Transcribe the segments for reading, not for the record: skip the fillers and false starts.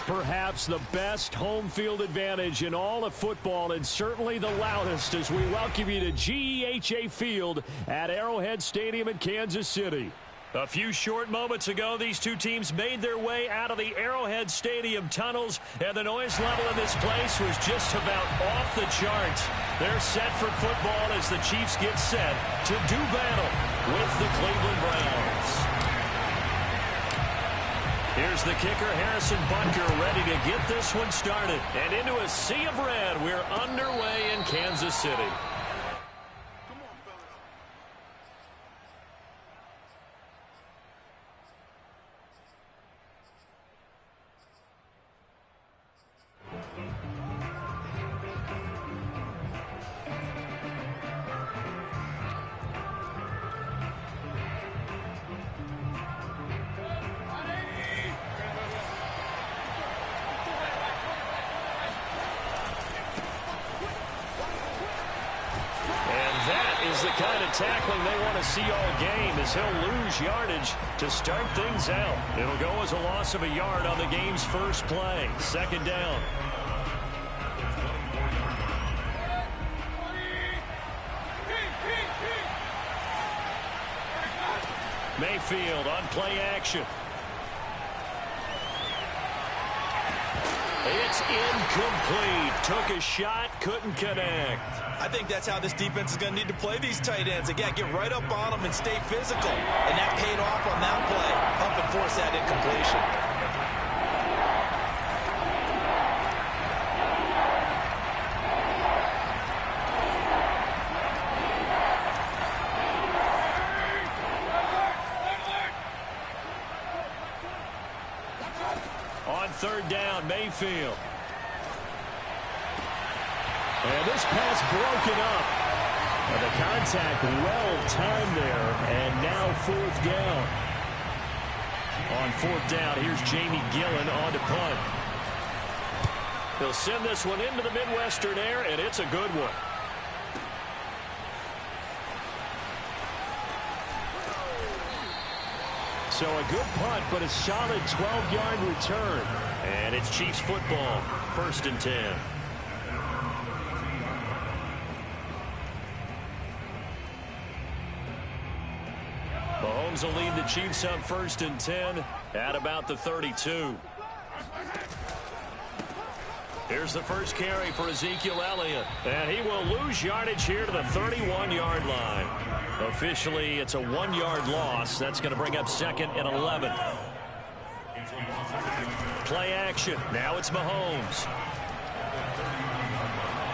is perhaps the best home field advantage in all of football, and certainly the loudest, as we welcome you to GEHA Field at Arrowhead Stadium in Kansas City. A few short moments ago, these two teams made their way out of the Arrowhead Stadium tunnels, and the noise level in this place was just about off the charts. They're set for football as the Chiefs get set to do battle with the Cleveland Browns. Here's the kicker, Harrison Butker, ready to get this one started. And into a sea of red, we're underway in Kansas City. The kind of tackling they want to see all game, as he'll lose yardage to start things out. It'll go as a loss of a yard on the game's first play. Second down. Mayfield on play action. It's incomplete. Took a shot, couldn't connect. I think that's how this defense is going to need to play these tight ends. Again, get right up on them and stay physical. And that paid off on that play. Help and force that incompletion. On third down, Mayfield. And this pass broken up. And the contact well timed there. And now fourth down. On fourth down, here's Jamie Gillen on to punt. He'll send this one into the Midwestern air, and it's a good one. So a good punt, but a solid 12-yard return. And it's Chiefs football, 1st and 10. Mahomes will lead the Chiefs up 1st and 10 at about the 32. Here's the first carry for Ezekiel Elliott. And he will lose yardage here to the 31-yard line. Officially, it's a 1-yard loss. That's going to bring up 2nd and 11. Play action. Now it's Mahomes.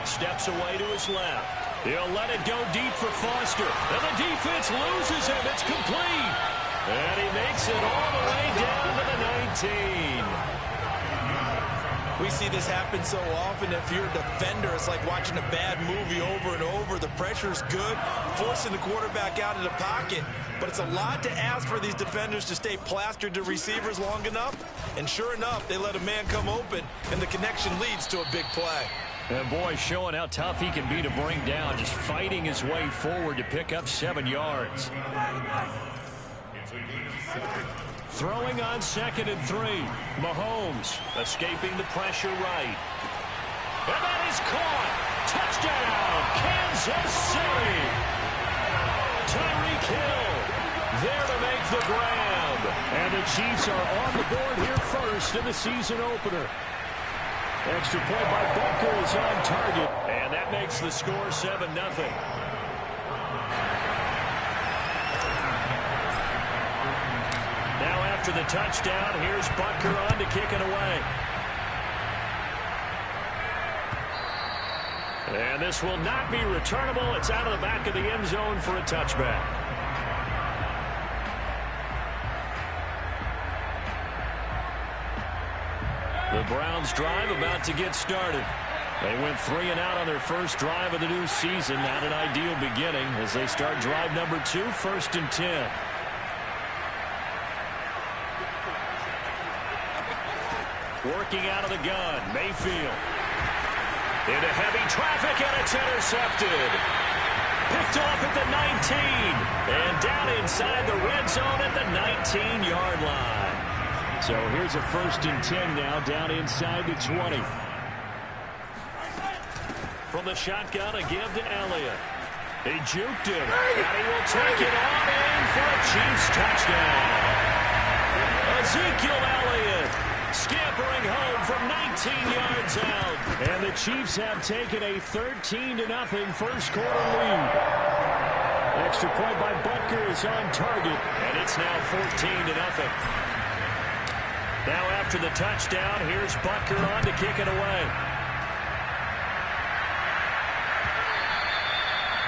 Steps away to his left. He'll let it go deep for Foster. And the defense loses him. It's complete. And he makes it all the way down to the 19. We see this happen so often. If you're a defender, it's like watching a bad movie over and over. The pressure's good, forcing the quarterback out of the pocket. But it's a lot to ask for these defenders to stay plastered to receivers long enough. And sure enough, they let a man come open, and the connection leads to a big play. And boy, showing how tough he can be to bring down, just fighting his way forward to pick up 7 yards. Throwing on 2nd and 3. Mahomes escaping the pressure right. And that is caught. Touchdown, Kansas City. Tyreek Hill there to make the grab. And the Chiefs are on the board here first in the season opener. Extra point by Butker is on target. And that makes the score 7-0. Now after the touchdown, here's Butker on to kick it away. And this will not be returnable. It's out of the back of the end zone for a touchback. The Browns drive about to get started. They went 3 and out on their first drive of the new season. Not an ideal beginning as they start drive number 2, 1st and 10. Working out of the gun, Mayfield. Into heavy traffic, and it's intercepted. Picked off at the 19. And down inside the red zone at the 19-yard line. So here's a 1st and 10 now, down inside the 20. From the shotgun, a give to Elliott. He juked him, and he will take it on in for a Chiefs touchdown. Ezekiel Elliott scampering home from 19 yards out. And the Chiefs have taken a 13-0 first quarter lead. Extra point by Butker is on target, and it's now 14-0. Now after the touchdown, here's Butker on to kick it away.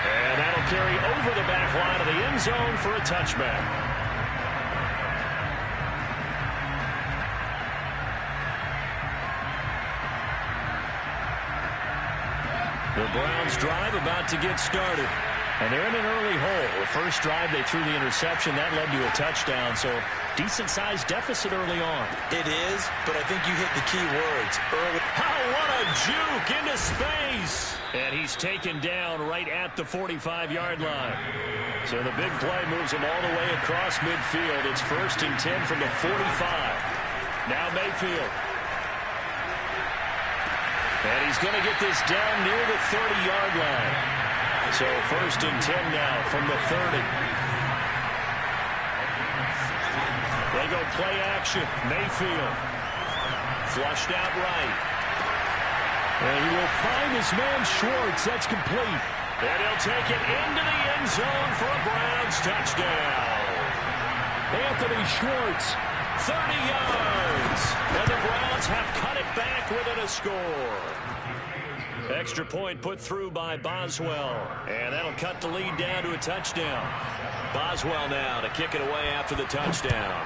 And that'll carry over the back line of the end zone for a touchback. The Browns drive about to get started. And they're in an early hole. The first drive, they threw the interception. That led to a touchdown. So decent-sized deficit early on. It is, but I think you hit the key words. Early. Oh, what a juke into space. And he's taken down right at the 45-yard line. So the big play moves him all the way across midfield. It's 1st and 10 from the 45. Now Mayfield. And he's going to get this down near the 30-yard line. So 1st and 10 now from the 30. They go play action. Mayfield. Flushed out right. And he will find his man Schwartz. That's complete. And he'll take it into the end zone for a Browns touchdown. Anthony Schwartz, 30 yards. And the Browns have cut it back within a score. Extra point put through by Boswell. And that'll cut the lead down to a touchdown. Boswell now to kick it away after the touchdown.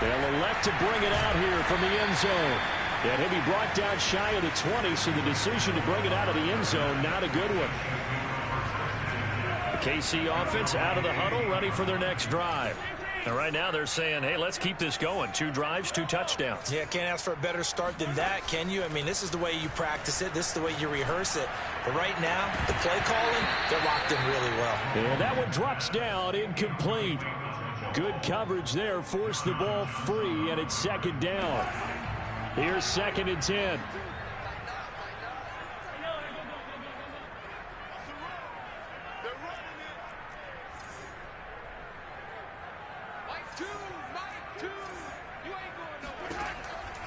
They'll elect to bring it out here from the end zone. And he'll be brought down shy of the 20, so the decision to bring it out of the end zone, not a good one. The KC offense out of the huddle, ready for their next drive. And right now they're saying, hey, let's keep this going. 2 drives, 2 touchdowns. Yeah, can't ask for a better start than that, can you? I mean, this is the way you practice it. This is the way you rehearse it. But right now, the play calling, they're locked in really well. And that one drops down, incomplete. Good coverage there, forced the ball free, and it's 2nd down. Here's 2nd and 10.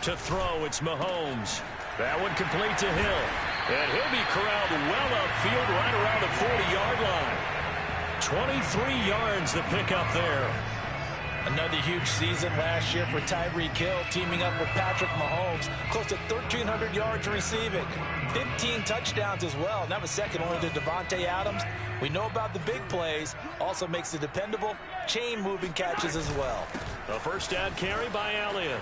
To throw, it's Mahomes. That one complete to Hill. And he'll be corralled well upfield right around the 40-yard line. 23 yards the pickup there. Another huge season last year for Tyreek Hill, teaming up with Patrick Mahomes. Close to 1,300 yards receiving. 15 touchdowns as well, and that was second only to Devontae Adams. We know about the big plays. Also makes the dependable chain-moving catches as well. A first down carry by Elliott.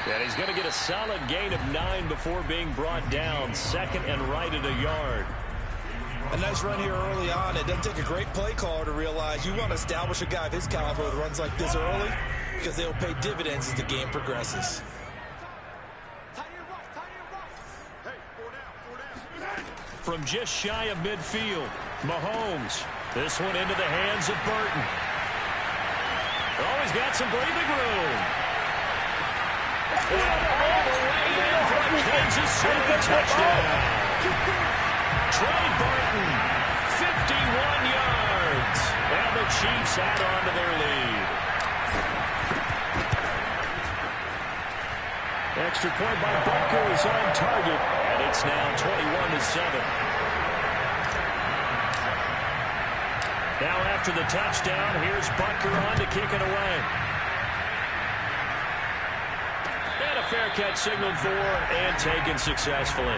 And he's going to get a solid gain of 9 before being brought down. 2nd and right at a yard. A nice run here early on. It doesn't take a great play caller to realize you want to establish a guy of his caliber that runs like this early, because they'll pay dividends as the game progresses. From just shy of midfield, Mahomes. This one into the hands of Burton. Oh, he's got some breathing room. And all the way in for a Kansas City touchdown. Trey Burton, 51 yards. And the Chiefs add on to their lead. Extra point by Butker is on target. And it's now 21-7. Now after the touchdown, here's Butker on to kick it away. And a fair catch signaled for and taken successfully.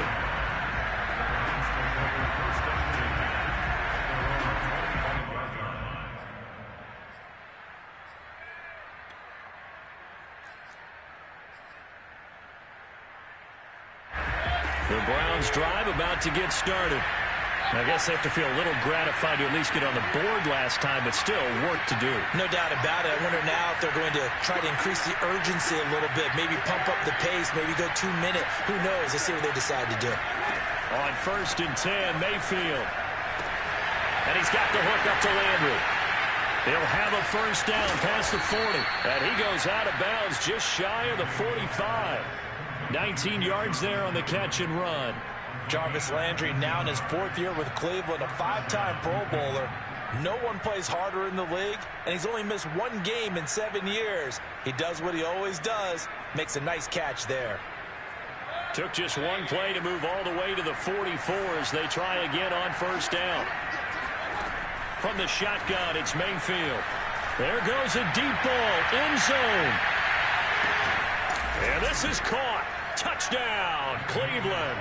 The Browns drive about to get started. I guess they have to feel a little gratified to at least get on the board last time, but still work to do. No doubt about it. I wonder now if they're going to try to increase the urgency a little bit, maybe pump up the pace, maybe go 2-minute. Who knows? Let's see what they decide to do. On 1st and 10, Mayfield. And he's got the hook up to Landry. He'll have a first down past the 40. And he goes out of bounds just shy of the 45. 19 yards there on the catch and run. Jarvis Landry now in his 4th year with Cleveland, a 5-time Pro Bowler. No one plays harder in the league, and he's only missed 1 game in 7 years. He does what he always does, makes a nice catch there. Took just 1 play to move all the way to the 44 as they try again on first down. From the shotgun, it's Mayfield. There goes a deep ball, end zone. And this is caught. Touchdown, Cleveland.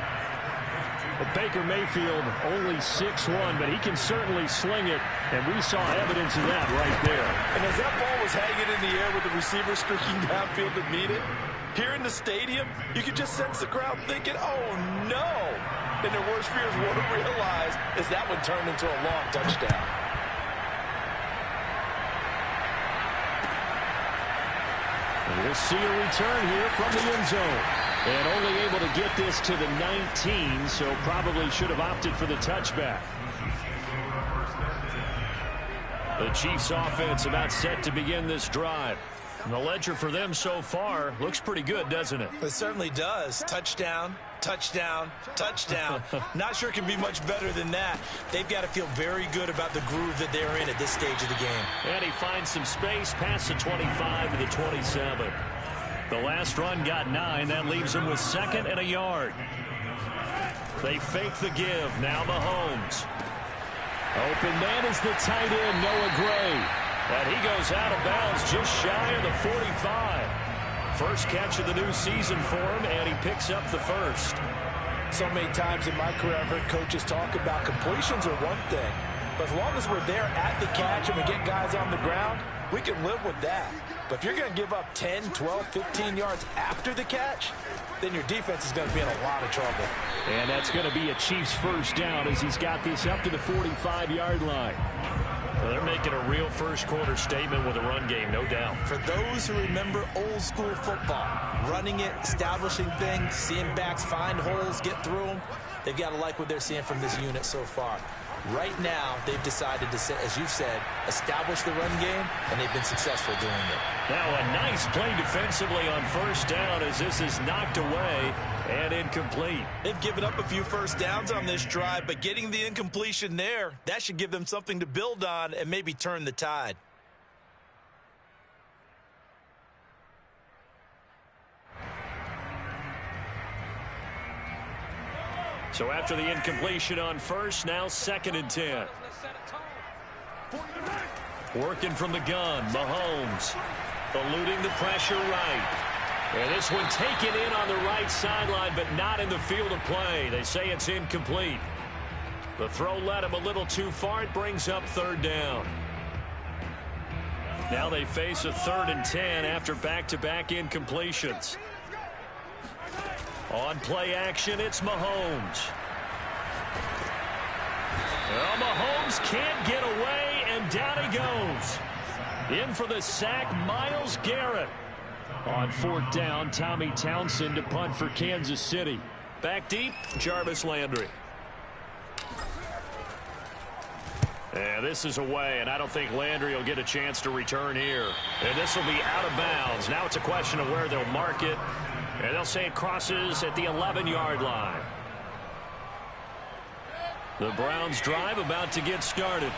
Well, Baker Mayfield only 6'1", but he can certainly sling it, and we saw evidence of that right there. And as that ball was hanging in the air with the receiver streaking downfield to meet it, here in the stadium, you could just sense the crowd thinking, oh, no. And their worst fears won't realize as that one turned into a long touchdown. And we'll see a return here from the end zone. And only able to get this to the 19, so probably should have opted for the touchback. The Chiefs offense about set to begin this drive. And the ledger for them so far looks pretty good, doesn't it? It certainly does. Touchdown, touchdown, touchdown. Not sure it can be much better than that. They've got to feel very good about the groove that they're in at this stage of the game. And he finds some space past the 25 to the 27. The last run got 9. That leaves him with 2nd and a yard. They fake the give. Now Mahomes. Open man is the tight end, Noah Gray. And he goes out of bounds just shy of the 45. First catch of the new season for him, and he picks up the first. So many times in my career I've heard coaches talk about completions are one thing. But as long as we're there at the catch and we get guys on the ground, we can live with that. But if you're going to give up 10, 12, 15 yards after the catch, then your defense is going to be in a lot of trouble. And that's going to be a Chiefs first down as he's got this up to the 45-yard line. Well, they're making a real first-quarter statement with a run game, no doubt. For those who remember old-school football, running it, establishing things, seeing backs find holes, get through them, they've got to like what they're seeing from this unit so far. Right now, they've decided to, as you said, establish the run game, and they've been successful doing it. Now a nice play defensively on first down as this is knocked away and incomplete. They've given up a few first downs on this drive, but getting the incompletion there, that should give them something to build on and maybe turn the tide. So after the incompletion on first, now 2nd and 10. Working from the gun, Mahomes. Eluding the pressure right. And this one taken in on the right sideline, but not in the field of play. They say it's incomplete. The throw led him a little too far. It brings up 3rd down. Now they face a 3rd and 10 after back-to-back incompletions. On play action, it's Mahomes. Well, Mahomes can't get away, and down he goes. In for the sack, Myles Garrett. On 4th down, Tommy Townsend to punt for Kansas City. Back deep, Jarvis Landry. And this is away, and I don't think Landry will get a chance to return here. And this will be out of bounds. Now it's a question of where they'll mark it. And they'll say it crosses at the 11-yard line. The Browns drive about to get started.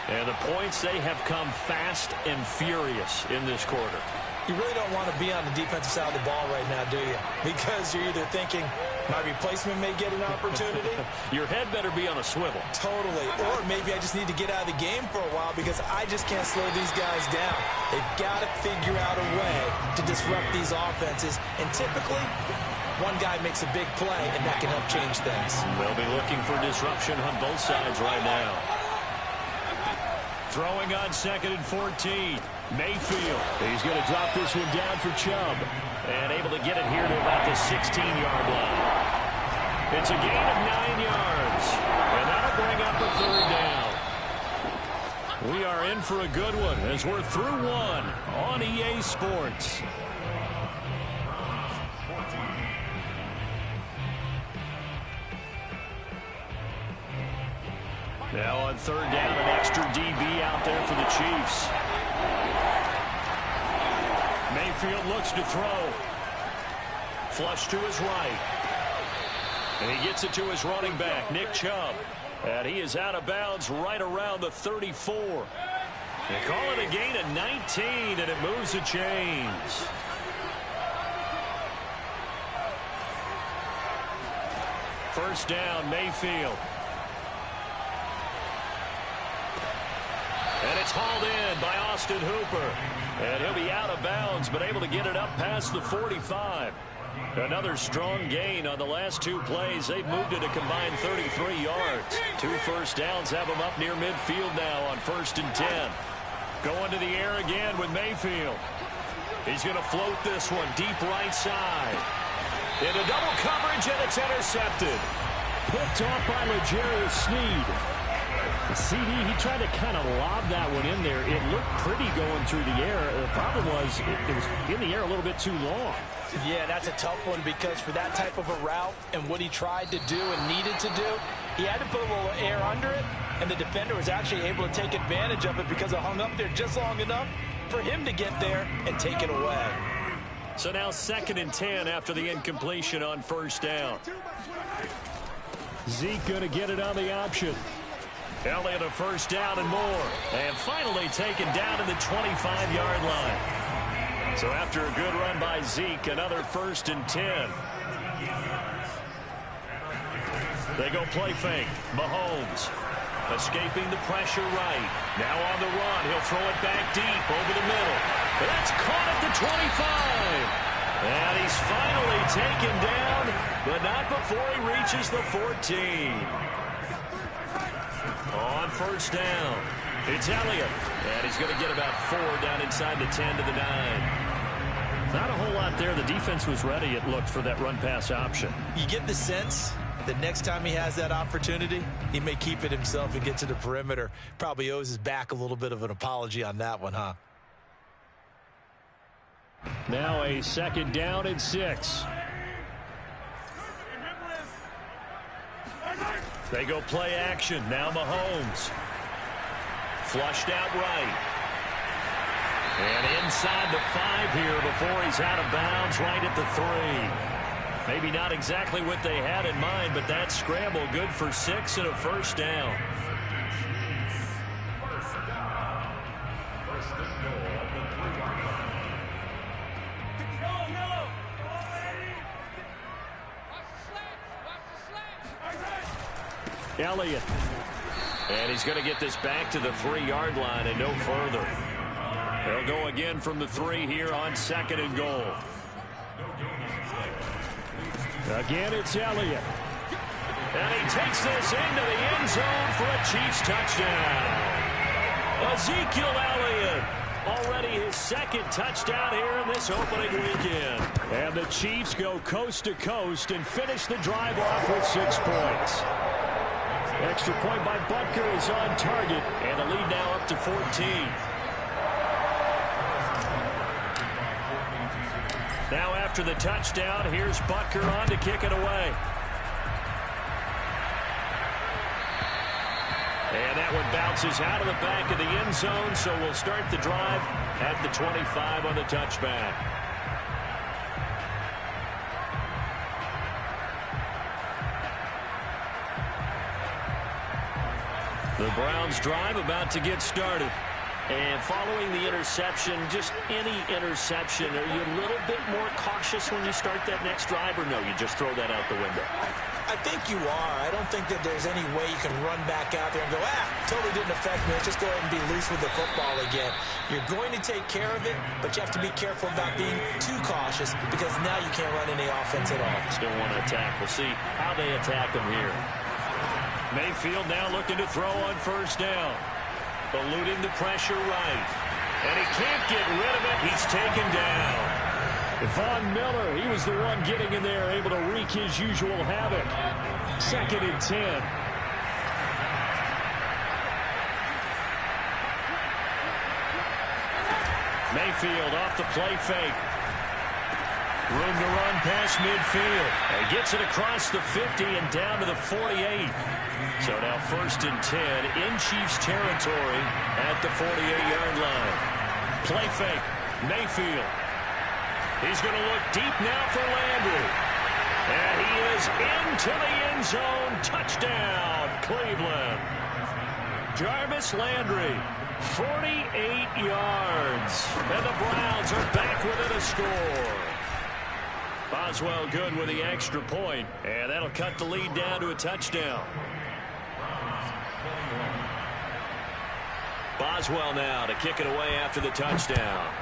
And the points, they have come fast and furious in this quarter. You really don't want to be on the defensive side of the ball right now, do you? Because you're either thinking, my replacement may get an opportunity. Your head better be on a swivel. Totally. Or maybe I just need to get out of the game for a while because I just can't slow these guys down. They've got to figure out a way to disrupt these offenses. And typically, one guy makes a big play, and that can help change things. They'll be looking for disruption on both sides right now. Throwing on 2nd and 14. Mayfield. He's going to drop this one down for Chubb. And able to get it here to about the 16-yard line. It's a gain of 9 yards. And that'll bring up a 3rd down. We are in for a good one as we're through one on EA Sports. Now on third down, an extra DB out there for the Chiefs. Mayfield looks to throw. Flush to his right. And he gets it to his running back, Nick Chubb. And he is out of bounds right around the 34. They call it a gain of 19, and it moves the chains. First down, Mayfield. And it's hauled in by Austin Hooper. And he'll be out of bounds, but able to get it up past the 45. Another strong gain on the last two plays. They've moved it a combined 33 yards. 2 first downs have them up near midfield now on 1st and 10. Going to the air again with Mayfield. He's going to float this one deep right side. Into double coverage, and it's intercepted. Picked off by L'Jarius Sneed. The CD, he tried to kind of lob that one in there. It looked pretty going through the air. The problem was it was in the air a little bit too long. Yeah, that's a tough one because for that type of a route and what he tried to do and needed to do, he had to put a little air under it, and the defender was actually able to take advantage of it because it hung up there just long enough for him to get there and take it away. So now 2nd and 10 after the incompletion on first down. Zeke going to get it on the option. Elliott a first down and more. And finally taken down to the 25-yard line. So after a good run by Zeke, another 1st and 10. They go play fake. Mahomes escaping the pressure right. Now on the run. He'll throw it back deep over the middle. That's caught at the 25. And he's finally taken down, but not before he reaches the 14. On first down, it's Elliott. And he's going to get about 4 down inside the 10 to the 9. Not a whole lot there. The defense was ready, it looked, for that run-pass option. You get the sense that next time he has that opportunity, he may keep it himself and get to the perimeter. Probably owes his back a little bit of an apology on that one, huh? Now a 2nd down and 6. They go play action. Now Mahomes. Flushed out right. And inside the 5 here before he's out of bounds right at the 3. Maybe not exactly what they had in mind, but that scramble good for 6 and a first down. Elliott. And he's going to get this back to the 3-yard line and no further. They'll go again from the 3 here on 2nd and goal. Again, it's Elliott. And he takes this into the end zone for a Chiefs touchdown. Ezekiel Elliott. Already his 2nd touchdown here in this opening weekend. And the Chiefs go coast to coast and finish the drive off with 6 points. Extra point by Butker is on target, and the lead now up to 14. Now after the touchdown, here's Butker on to kick it away. And that one bounces out of the back of the end zone, so we'll start the drive at the 25 on the touchback. The Browns drive about to get started. And following the interception, just any interception, are you a little bit more cautious when you start that next drive, or no, you just throw that out the window? I think you are. I don't think that there's any way you can run back out there and go, totally didn't affect me. Let's just go ahead and be loose with the football again. You're going to take care of it, but you have to be careful about being too cautious because now you can't run any offense at all. Still want to attack. We'll see how they attack them here. Mayfield now looking to throw on first down. Eluding the pressure right. And he can't get rid of it. He's taken down. Von Miller, he was the one getting in there, able to wreak his usual havoc. 2nd and 10. Mayfield off the play fake. Room to run past midfield. And gets it across the 50 and down to the 48. So now 1st and 10 in Chiefs territory at the 48-yard line. Play fake. Mayfield. He's going to look deep now for Landry. And he is into the end zone. Touchdown, Cleveland. Jarvis Landry, 48 yards. And the Browns are back within a score. Boswell good with the extra point, and that'll cut the lead down to a touchdown. Boswell now to kick it away after the touchdown.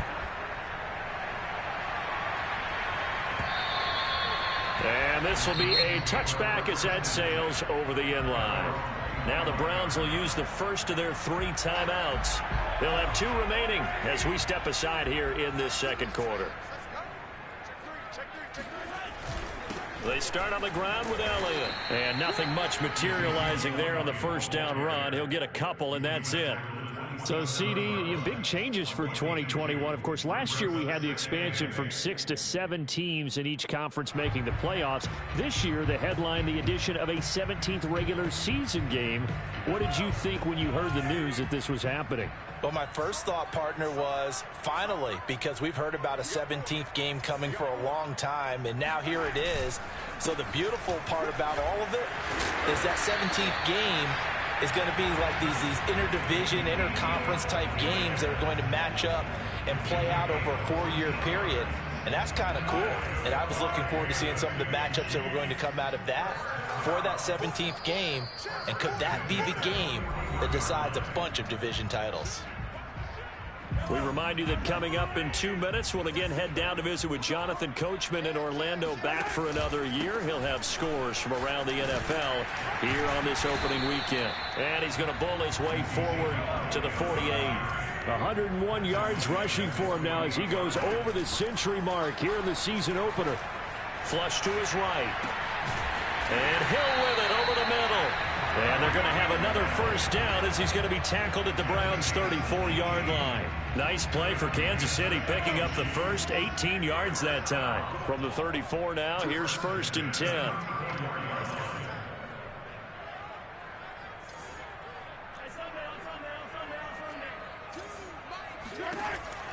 And this will be a touchback as that sails over the end line. Now the Browns will use the first of their 3 timeouts. They'll have 2 remaining as we step aside here in this second quarter. They start on the ground with Elliott. And nothing much materializing there on the first down run. He'll get a couple, and that's it. So, CD, big changes for 2021. Of course, last year we had the expansion from 6 to 7 teams in each conference making the playoffs. This year, the headline, the addition of a 17th regular season game. What did you think when you heard the news that this was happening? Well, my first thought, partner, was finally, because we've heard about a 17th game coming for a long time, and now here it is. So the beautiful part about all of it is that 17th game is going to be like these interdivision, interconference type games that are going to match up and play out over a 4-year period. And that's kind of cool. And I was looking forward to seeing some of the matchups that were going to come out of that for that 17th game. And could that be the game that decides a bunch of division titles? We remind you that coming up in 2 minutes, we'll again head down to visit with Jonathan Coachman in Orlando, back for another year. He'll have scores from around the NFL here on this opening weekend. And he's going to bull his way forward to the 48. 101 yards rushing for him now as he goes over the century mark here in the season opener. Flush to his right. And Hill with it over the middle. And they're going to have another first down as he's going to be tackled at the Browns' 34-yard line. Nice play for Kansas City, picking up the first, 18 yards that time. From the 34 now, here's 1st and 10.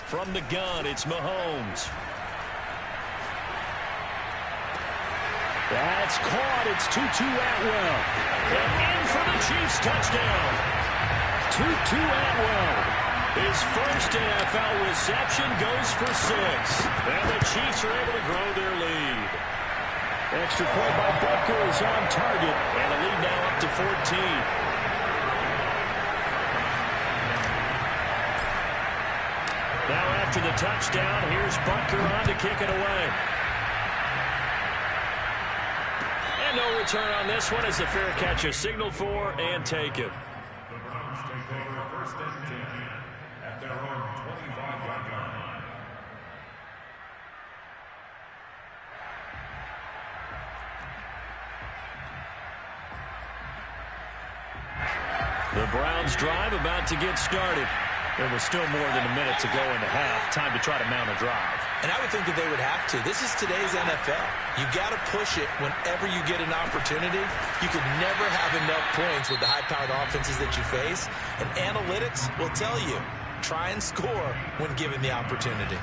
From the gun, it's Mahomes. That's caught. It's Tutu Atwell. And in for the Chiefs touchdown. Tutu Atwell. His first NFL reception goes for 6. And the Chiefs are able to grow their lead. Extra point by Butker is on target. And the lead now up to 14. Now after the touchdown, here's Butker on to kick it away. And no return on this one as the fair catch is signaled for and taken. The Browns take over 1st and 10 at their own 25-yard line. The Browns drive about to get started. There was still more than a minute to go in the half. Time to try to mount a drive. And I would think that they would have to. This is today's NFL. You got to push it whenever you get an opportunity. You could never have enough points with the high-powered offenses that you face. And analytics will tell you, try and score when given the opportunity.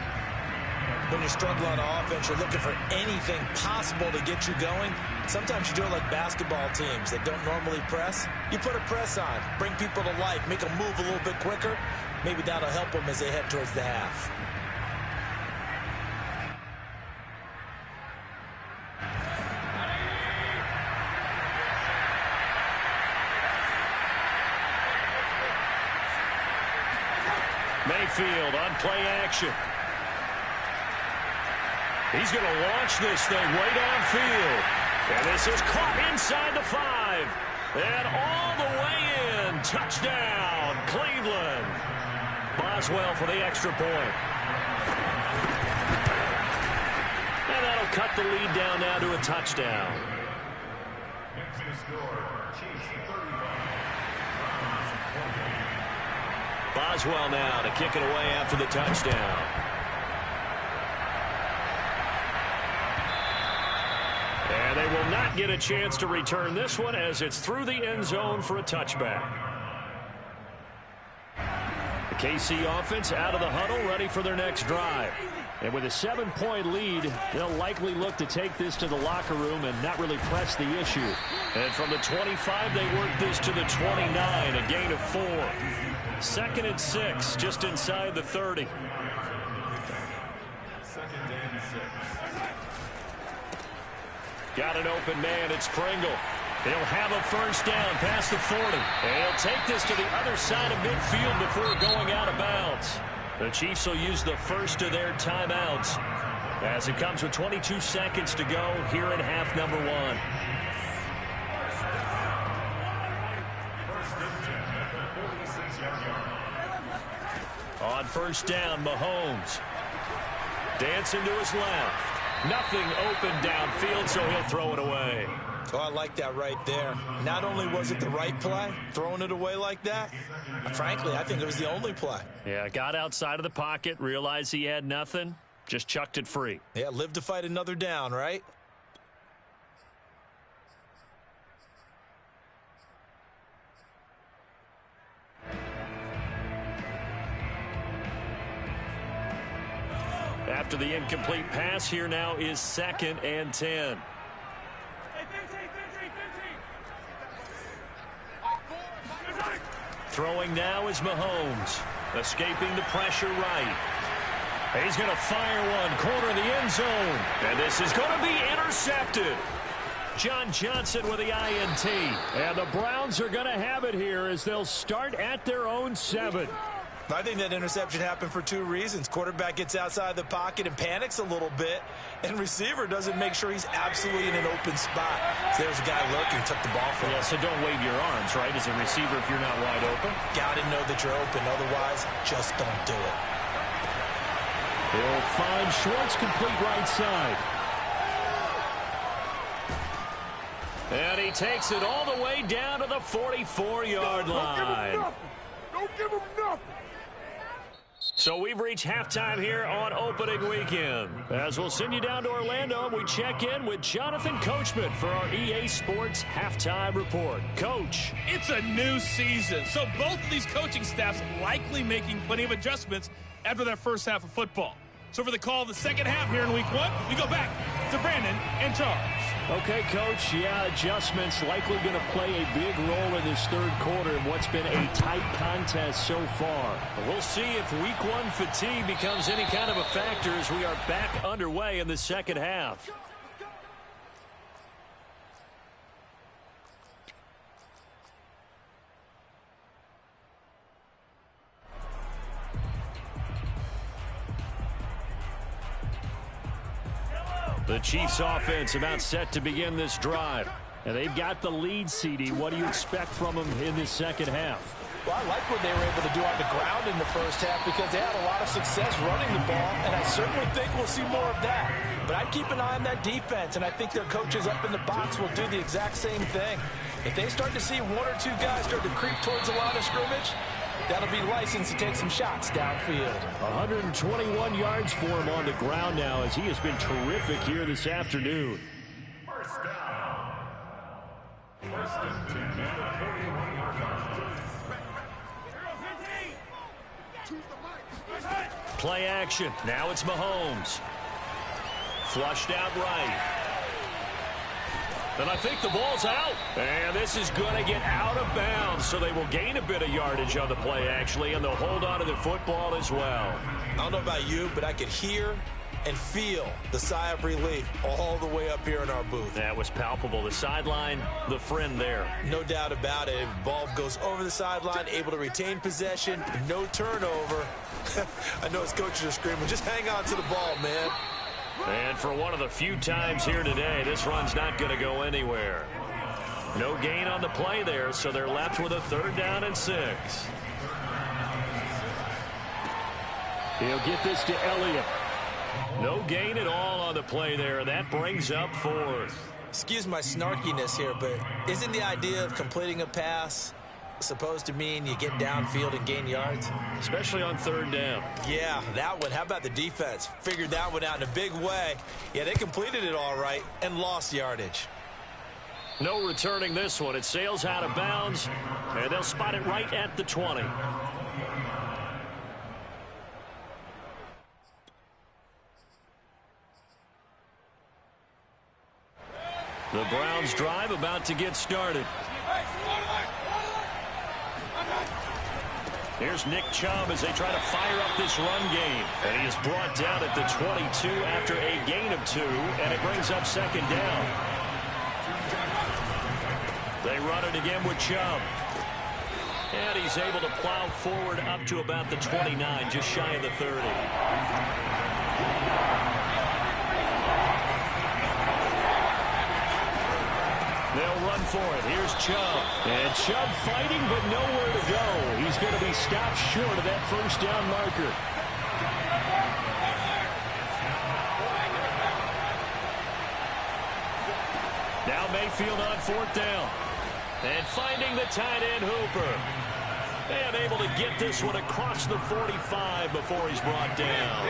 When you're struggling on offense, you're looking for anything possible to get you going. Sometimes you do it like basketball teams that don't normally press. You put a press on, bring people to life, make them move a little bit quicker. Maybe that'll help them as they head towards the half. Mayfield on play action. He's going to launch this thing way downfield. And this is caught inside the 5. And all the way in. Touchdown, Cleveland. Boswell for the extra point. And that'll cut the lead down now to a touchdown. Into the score, Chiefs 35, Browns 28. Boswell now to kick it away after the touchdown. not get a chance to return this one as it's through the end zone for a touchback. The KC offense out of the huddle, ready for their next drive. And with a 7-point lead, they'll likely look to take this to the locker room and not really press the issue. And from the 25, they work this to the 29, a gain of 4. 2nd and 6, just inside the 30. 2nd and 6. Got an open man, it's Pringle. He'll have a first down past the 40. And he'll take this to the other side of midfield before going out of bounds. The Chiefs will use the first of their timeouts as it comes with 22 seconds to go here in half number 1. On first down, Mahomes. Dancing to his left. Nothing open downfield, so he'll throw it away. Oh, I like that right there. Not only was it the right play, throwing it away like that, frankly, I think it was the only play. Yeah, got outside of the pocket, realized he had nothing, just chucked it free. Yeah, live to fight another down, right? After the incomplete pass, here now is 2nd and 10. Throwing now is Mahomes. Escaping the pressure right. He's going to fire one, corner of the end zone. And this is going to be intercepted. John Johnson with the INT. And the Browns are going to have it here as they'll start at their own 7. I think that interception happened for 2 reasons. Quarterback gets outside the pocket and panics a little bit, and receiver doesn't make sure he's absolutely in an open spot. So there's a guy lurking, took the ball from him. Yeah, so don't wave your arms, right, as a receiver if you're not wide open. Got to know that you're open. Otherwise, just don't do it. He'll find Schwartz complete right side. And he takes it all the way down to the 44-yard line. Don't give him nothing. So we've reached halftime here on opening weekend. As we'll send you down to Orlando, we check in with Jonathan Coachman for our EA Sports Halftime Report. Coach. It's a new season, so both of these coaching staffs likely making plenty of adjustments after their first half of football. So for the call of the second half here in week 1, we go back to Brandon and Charles. Okay, Coach, yeah, adjustments likely going to play a big role in this 3rd quarter in what's been a tight contest so far. But we'll see if week 1 fatigue becomes any kind of a factor as we are back underway in the second half. The Chiefs offense about set to begin this drive. And they've got the lead, CD. What do you expect from them in this second half? Well, I like what they were able to do on the ground in the first half because they had a lot of success running the ball, and I certainly think we'll see more of that. But I'd keep an eye on that defense, and I think their coaches up in the box will do the exact same thing. If they start to see 1 or 2 guys start to creep towards the line of scrimmage, that'll be licensed to take some shots downfield. 121 yards for him on the ground now as he has been terrific here this afternoon. First down. 1st and 10 at the 41-yard line. Play action. Now it's Mahomes. Flushed out right. And I think the ball's out. And this is going to get out of bounds, so they will gain a bit of yardage on the play, actually, and they'll hold on to the football as well. I don't know about you, but I could hear and feel the sigh of relief all the way up here in our booth. That was palpable. The sideline, the friend there. No doubt about it. Ball goes over the sideline, able to retain possession, no turnover. I know his coaches are screaming, just hang on to the ball, man. And for one of the few times here today, this run's not going to go anywhere. No gain on the play there, so they're left with a 3rd down and 6. He'll get this to Elliott. No gain at all on the play there. That brings up 4th. Excuse my snarkiness here, but isn't the idea of completing a pass supposed to mean you get downfield and gain yards? Especially on 3rd down. Yeah, that one. How about the defense? Figured that one out in a big way. Yeah, they completed it all right and lost yardage. No returning this one. It sails out of bounds, and they'll spot it right at the 20. The Browns drive about to get started. Here's Nick Chubb as they try to fire up this run game. And he is brought down at the 22 after a gain of 2, and it brings up second down. They run it again with Chubb. And he's able to plow forward up to about the 29, just shy of the 30. They'll run for it. Here's Chubb. And Chubb fighting, but nowhere to go. He's going to be stopped short of that first down marker. Now Mayfield on fourth down. And finding the tight end Hooper. And able to get this one across the 45 before he's brought down.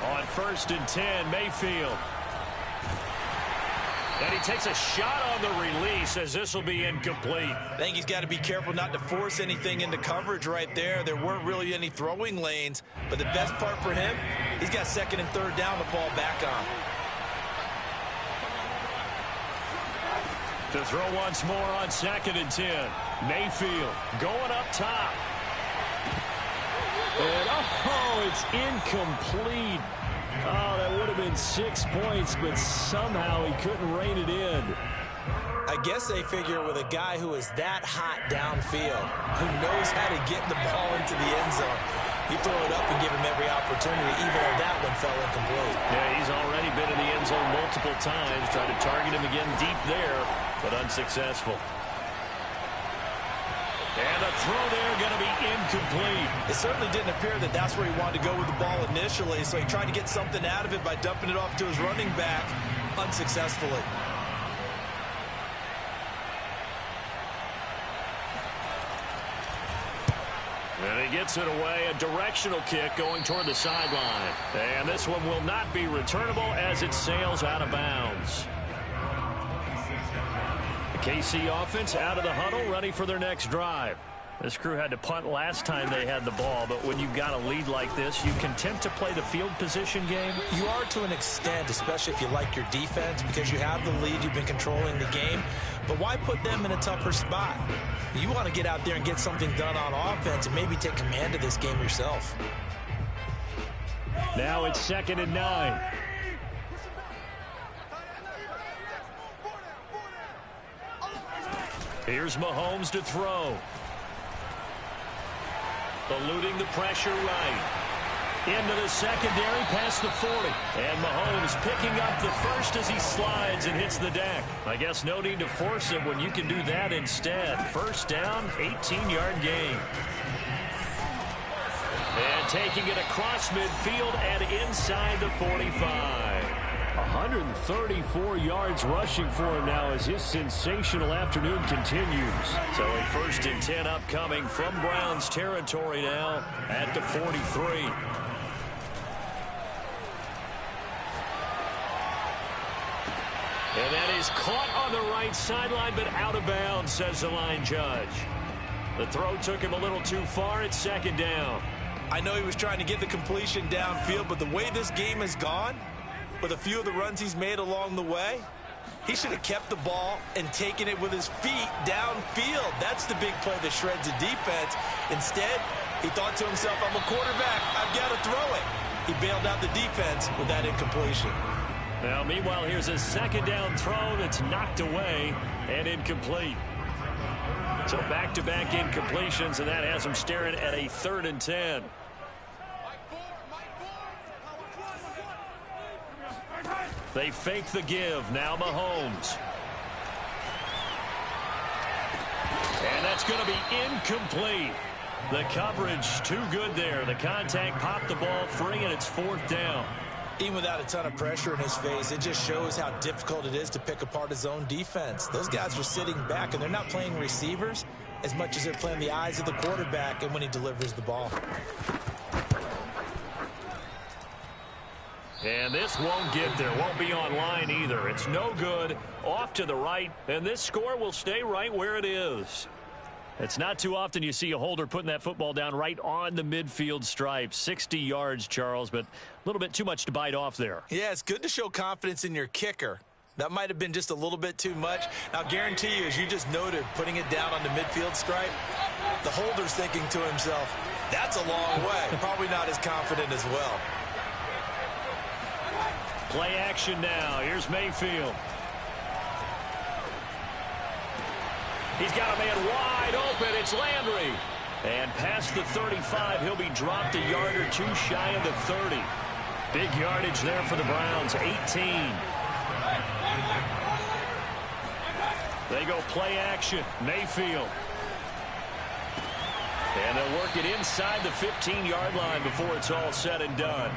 On 1st and 10, Mayfield. And he takes a shot on the release as this will be incomplete. I think he's got to be careful not to force anything into coverage right there. There weren't really any throwing lanes, but the best part for him, he's got 2nd and 3rd down to fall back on. To throw once more on 2nd and 10. Mayfield going up top. And it's incomplete. Oh, that would have been 6 points, but somehow he couldn't rein it in. I guess they figure with a guy who is that hot downfield, who knows how to get the ball into the end zone, you throw it up and give him every opportunity, even though that one fell incomplete. Yeah, he's already been in the end zone multiple times, tried to target him again deep there, but unsuccessful. And the throw there going to be incomplete. It certainly didn't appear that that's where he wanted to go with the ball initially, so he tried to get something out of it by dumping it off to his running back unsuccessfully. And he gets it away, a directional kick going toward the sideline. And this one will not be returnable as it sails out of bounds. The KC offense out of the huddle, ready for their next drive. This crew had to punt last time they had the ball, but when you've got a lead like this, you content to play the field position game? You are to an extent, especially if you like your defense, because you have the lead, you've been controlling the game. But why put them in a tougher spot? You want to get out there and get something done on offense and maybe take command of this game yourself. Now it's 2nd and 9. Here's Mahomes to throw. Eluding the pressure right. Into the secondary past the 40. And Mahomes picking up the first as he slides and hits the deck. I guess no need to force it when you can do that instead. First down, 18-yard gain. And taking it across midfield and inside the 45. 134 yards rushing for him now as his sensational afternoon continues. So a 1st and 10 upcoming from Browns territory now at the 43. And that is caught on the right sideline, but out of bounds, says the line judge. The throw took him a little too far. It's 2nd down. I know he was trying to get the completion downfield, but the way this game has gone, with a few of the runs he's made along the way, he should have kept the ball and taken it with his feet downfield. That's the big play that shreds the defense. Instead, he thought to himself, I'm a quarterback, I've got to throw it. He bailed out the defense with that incompletion. Now, meanwhile, here's a 2nd down throw that's knocked away and incomplete. So back-to-back incompletions, and that has him staring at a 3rd and 10. They fake the give. Now Mahomes. And that's going to be incomplete. The coverage too good there. The contact popped the ball free, and it's 4th down. Even without a ton of pressure in his face, it just shows how difficult it is to pick apart his own defense. Those guys are sitting back, and they're not playing receivers as much as they're playing the eyes of the quarterback and when he delivers the ball. And this won't get there. Won't be online either. It's no good. Off to the right. And this score will stay right where it is. It's not too often you see a holder putting that football down right on the midfield stripe. 60 yards, Charles, but a little bit too much to bite off there. Yeah, it's good to show confidence in your kicker. That might have been just a little bit too much. Now, guarantee you, as you just noted, putting it down on the midfield stripe, the holder's thinking to himself, that's a long way. Probably not as confident as well. Play action now. Here's Mayfield. He's got a man wide open. It's Landry. And past the 35, he'll be dropped a yard or two shy of the 30. Big yardage there for the Browns, 18. They go play action. Mayfield. And they'll work it inside the 15-yard line before it's all said and done.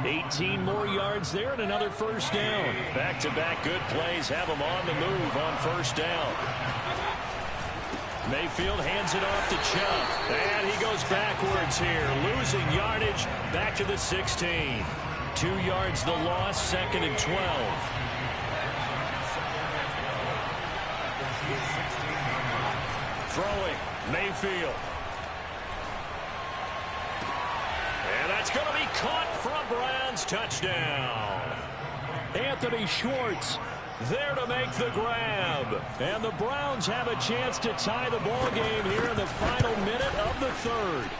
18 more yards there and another first down. Back-to-back good plays have them on the move on first down. Mayfield hands it off to Chubb. And he goes backwards here. Losing yardage back to the 16. 2 yards the loss, second and 12. Throwing, Mayfield. And that's going to be caught for a Browns touchdown. Anthony Schwartz there to make the grab. And the Browns have a chance to tie the ball game here in the final minute of the third.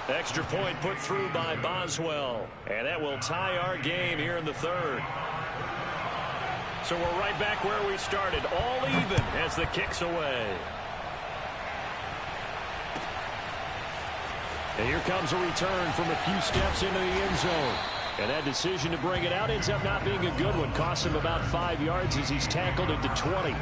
Extra point put through by Boswell. And that will tie our game here in the third. So we're right back where we started. All even as the kick's away. And here comes a return from a few steps into the end zone. And that decision to bring it out ends up not being a good one. Costs him about 5 yards as he's tackled at the 20.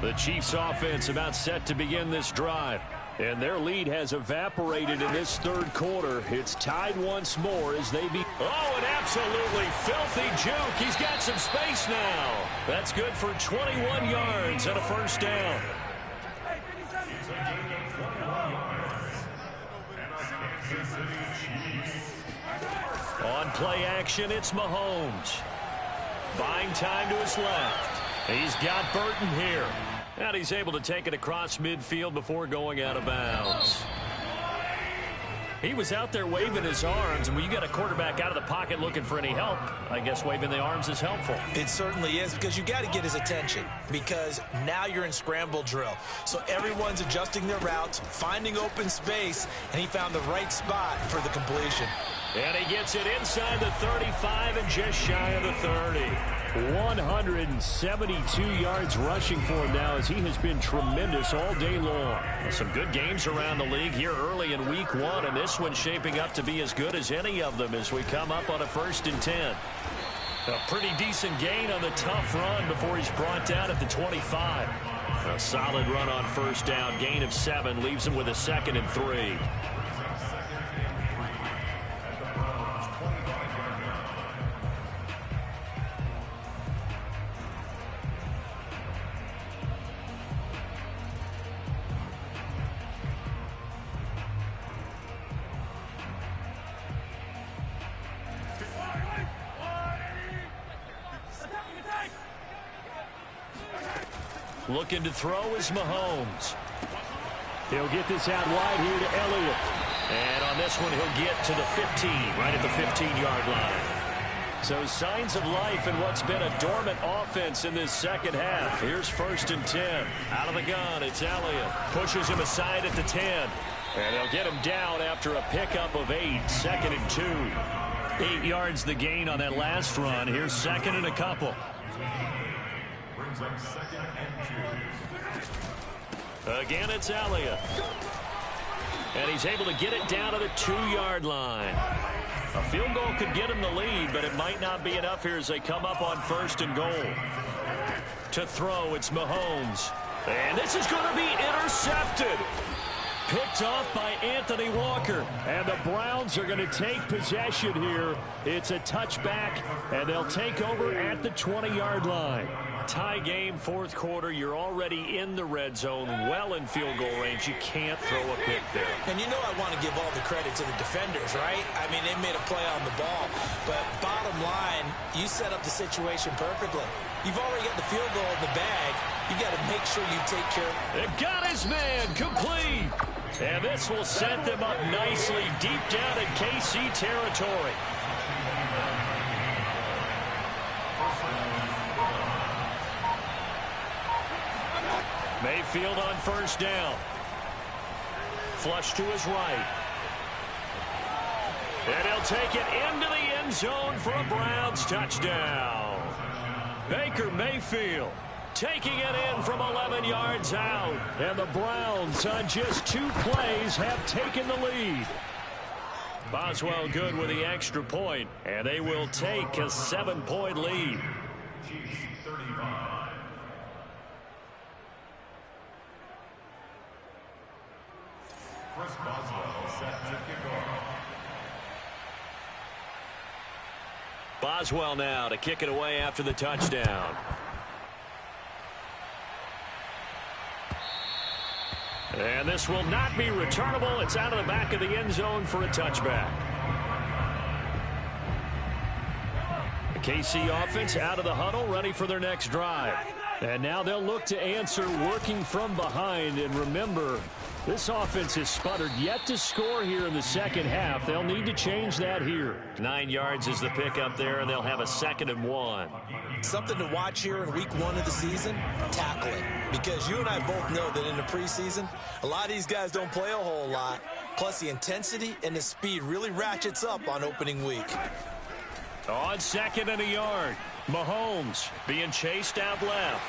The Chiefs offense about set to begin this drive. And their lead has evaporated in this third quarter. It's tied once more as they beat. Oh, an absolutely filthy juke. He's got some space now. That's good for 21 yards and a first down. On play action, it's Mahomes. Buying time to his left. He's got Burton here. And he's able to take it across midfield before going out of bounds. He was out there waving his arms, and when you got a quarterback out of the pocket looking for any help, I guess waving the arms is helpful. It certainly is, because you got to get his attention, because now you're in scramble drill. So everyone's adjusting their routes, finding open space, and he found the right spot for the completion. And he gets it inside the 35 and just shy of the 30. 172 yards rushing for him now as he has been tremendous all day long. Some good games around the league here early in week one, and this one's shaping up to be as good as any of them as we come up on a 1st and 10. A pretty decent gain on the tough run before he's brought down at the 25. A solid run on first down, gain of 7, leaves him with a 2nd and 3. Looking to throw is Mahomes. He'll get this out wide here to Elliott. And on this one, he'll get to the 15, right at the 15-yard line. So signs of life in what's been a dormant offense in this second half. Here's 1st and 10. Out of the gun, it's Elliott. Pushes him aside at the 10. And they'll get him down after a pickup of 8, 2nd and 2. 8 yards the gain on that last run. Here's 2nd and a couple. Brings up 2nd and 2. Again, it's Elliott. And he's able to get it down to the 2-yard line. A field goal could get him the lead, but it might not be enough here as they come up on 1st and goal. To throw, it's Mahomes. And this is going to be intercepted. Picked off by Anthony Walker. And the Browns are going to take possession here. It's a touchback, and they'll take over at the 20-yard line. Tie game, fourth quarter. You're already in the red zone, well in field goal range. You can't throw a pick there. And you know I want to give all the credit to the defenders, right? I mean, they made a play on the ball. But bottom line, you set up the situation perfectly. You've already got the field goal in the bag. You got to make sure you take care of it. Got his man complete. And this will set them up nicely deep down in KC territory. Mayfield on first down. Flush to his right. And he'll take it into the end zone for a Browns touchdown. Baker Mayfield taking it in from 11 yards out. And the Browns on just 2 plays have taken the lead. Boswell good with the extra point, and they will take a 7-point lead. Chiefs 35. Chris Boswell set to kick off. Boswell now to kick it away after the touchdown. And this will not be returnable. It's out of the back of the end zone for a touchback. The KC offense out of the huddle, ready for their next drive. And now they'll look to answer working from behind. And remember, this offense has sputtered yet to score here in the second half. They'll need to change that here. 9 yards is the pickup there, and they'll have a 2nd and 1. something to watch here in week 1 of the season, tackling. Because you and I both know that in the preseason, a lot of these guys don't play a whole lot. Plus, the intensity and the speed really ratchets up on opening week. On 2nd and a yard, Mahomes being chased out left.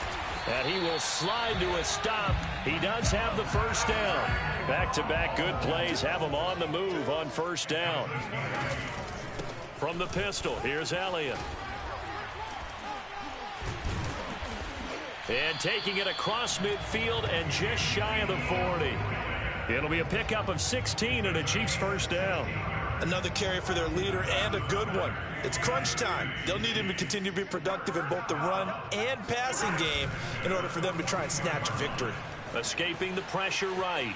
And he will slide to a stop. He does have the first down. Back-to-back good plays have him on the move on first down. From the pistol, here's Elliott. And taking it across midfield and just shy of the 40. It'll be a pickup of 16 and a Chiefs first down. Another carry for their leader and a good one. It's crunch time. They'll need him to continue to be productive in both the run and passing game in order for them to try and snatch a victory. Escaping the pressure right.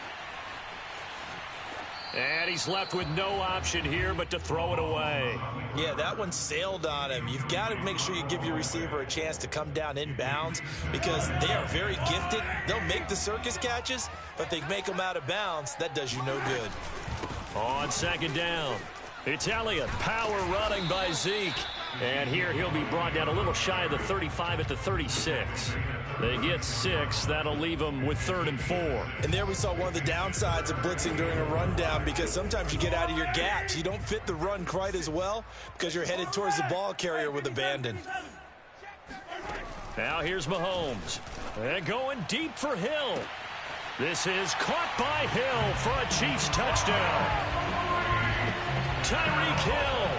And he's left with no option here but to throw it away. Yeah, that one sailed on him. You've got to make sure you give your receiver a chance to come down inbounds because they are very gifted. They'll make the circus catches, but if they make them out of bounds, that does you no good. On 2nd down, it's Elliott. Power running by Zeke. And here he'll be brought down a little shy of the 35 at the 36. They get 6. That'll leave them with 3rd and 4. And there we saw one of the downsides of blitzing during a rundown because sometimes you get out of your gaps. You don't fit the run quite as well because you're headed towards the ball carrier with abandon. Now here's Mahomes. And going deep for Hill. This is caught by Hill for a Chiefs touchdown. Tyreek Hill.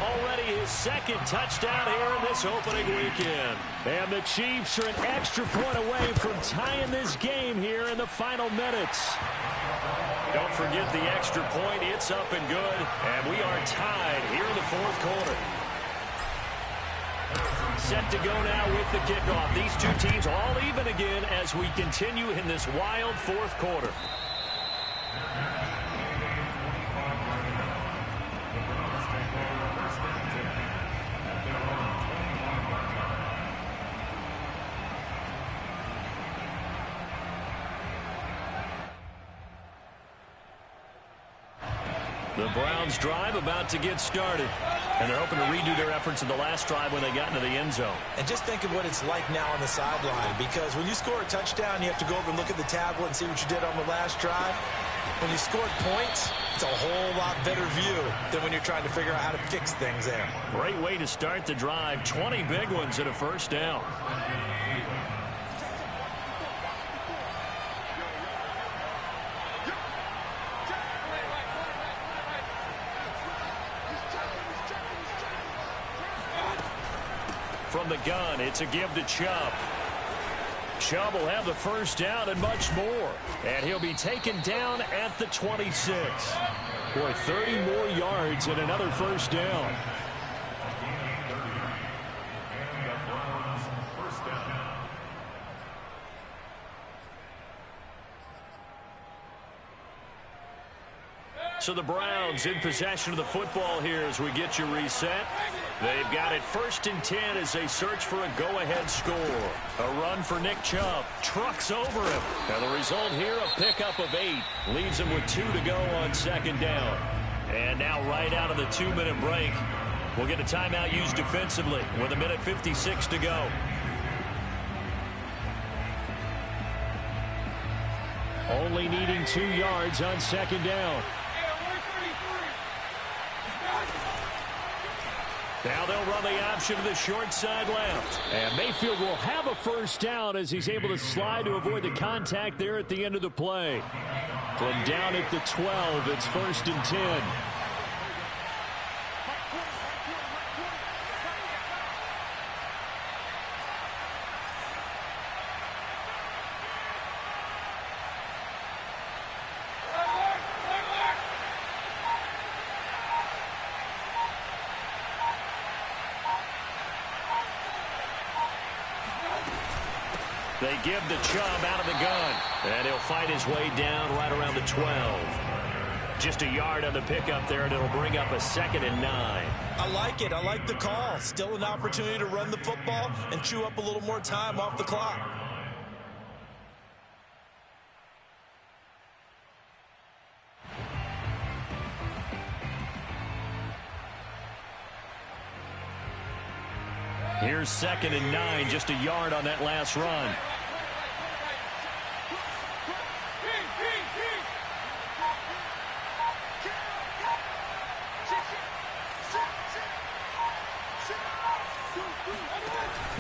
Already his 2nd touchdown here in this opening weekend. And the Chiefs are an extra point away from tying this game here in the final minutes. Don't forget the extra point. It's up and good. And we are tied here in the 4th quarter. Set to go now with the kickoff. These two teams all even again as we continue in this wild 4th quarter. The Browns drive about to get started. And they're hoping to redo their efforts in the last drive when they got into the end zone. And just think of what it's like now on the sideline, because when you score a touchdown, you have to go over and look at the tablet and see what you did on the last drive. When you scored points, it's a whole lot better view than when you're trying to figure out how to fix things there. Great way to start the drive. 20 big ones and a first down. From the gun, it's a give to Chubb. Chubb will have the first down and much more. And he'll be taken down at the 26. Boy, 30 more yards and another first down. And the Browns first down. So the Browns in possession of the football here as we get you reset. They've got it 1st and 10 as they search for a go-ahead score. A run for Nick Chubb. Trucks over him. And the result here, a pickup of 8. Leaves him with 2 to go on 2nd down. And now right out of the 2-minute break, we'll get a timeout used defensively with 1:56 to go. Only needing 2 yards on 2nd down. Now they'll run the option to the short side left. And Mayfield will have a 1st down as he's able to slide to avoid the contact there at the end of the play. From down at the 12, it's 1st and 10. They give the Chubb out of the gun. And he'll fight his way down right around the 12. Just a yard on the pickup there, and it'll bring up a 2nd and 9. I like it. I like the call. Still an opportunity to run the football and chew up a little more time off the clock. Here's 2nd and 9, just a yard on that last run.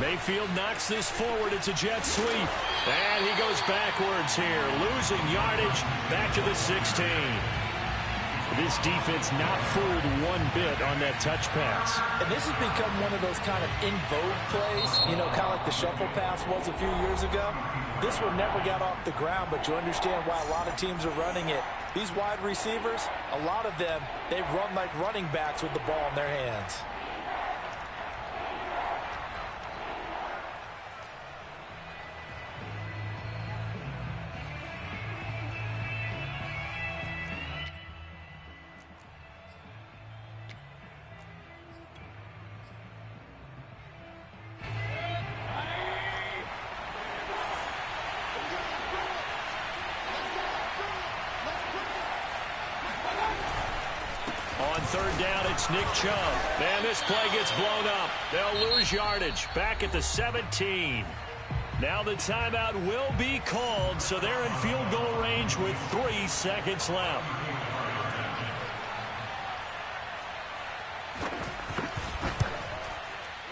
Mayfield knocks this forward. It's a jet sweep. And he goes backwards here, losing yardage back to the 16. This defense not fooled one bit on that touch pass. And this has become one of those kind of in vogue plays, you know, kind of like the shuffle pass was a few years ago. This one never got off the ground, but you understand why a lot of teams are running it. These wide receivers, a lot of them, they run like running backs with the ball in their hands. On 3rd down, it's Nick Chubb. And this play gets blown up. They'll lose yardage back at the 17. Now the timeout will be called, so they're in field goal range with 3 seconds left.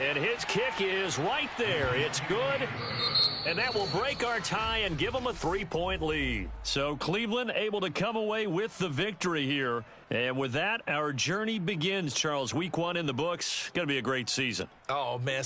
And his kick is right there. It's good. And that will break our tie and give them a 3-point lead. So Cleveland able to come away with the victory here. And with that, our journey begins, Charles. Week 1 in the books. Going to be a great season. Oh, man.